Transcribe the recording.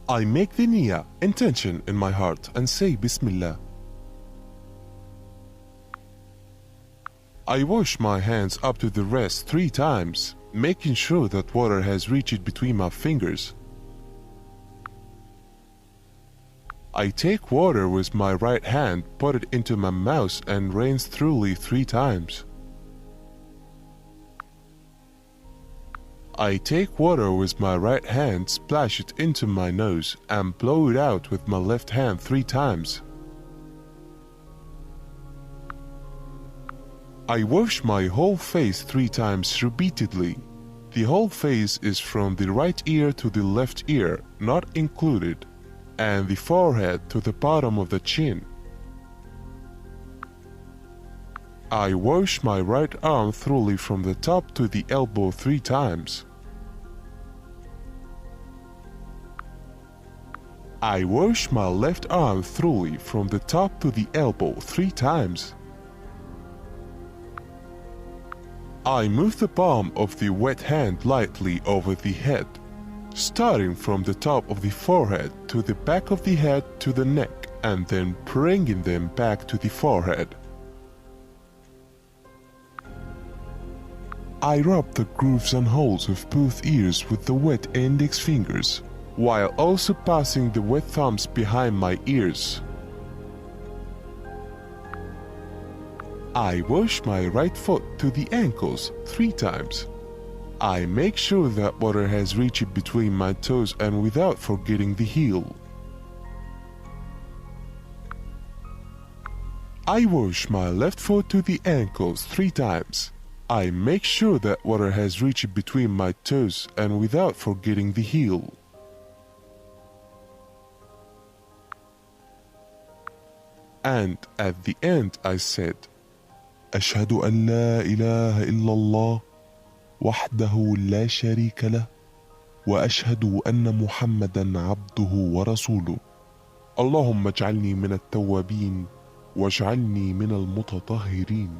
I make the niyyah, intention, in my heart and say Bismillah. I wash my hands up to the wrist 3 times, making sure that water has reached between my fingers. I take water with my right hand, put it into my mouth and rinse thoroughly 3 times. I take water with my right hand, splash it into my nose and blow it out with my left hand 3 times. I wash my whole face 3 times repeatedly. The whole face is from the right ear to the left ear, not included, and the forehead to the bottom of the chin. I wash my right arm thoroughly from the top to the elbow 3 times. I wash my left arm thoroughly from the top to the elbow 3 times. I move the palm of the wet hand lightly over the head, starting from the top of the forehead to the back of the head to the neck, and then bringing them back to the forehead. I rub the grooves and holes of both ears with the wet index fingers, while also passing the wet thumbs behind my ears. I wash my right foot to the ankles 3 times. I make sure that water has reached between my toes and without forgetting the heel. I wash my left foot to the ankles 3 times. I make sure that water has reached between my toes and without forgetting the heel. And at the end I said, أشهد أن لا إله إلا الله وحده لا شريك له وأشهد أن محمدا عبده ورسوله اللهم اجعلني من التوابين واجعلني من المتطهرين.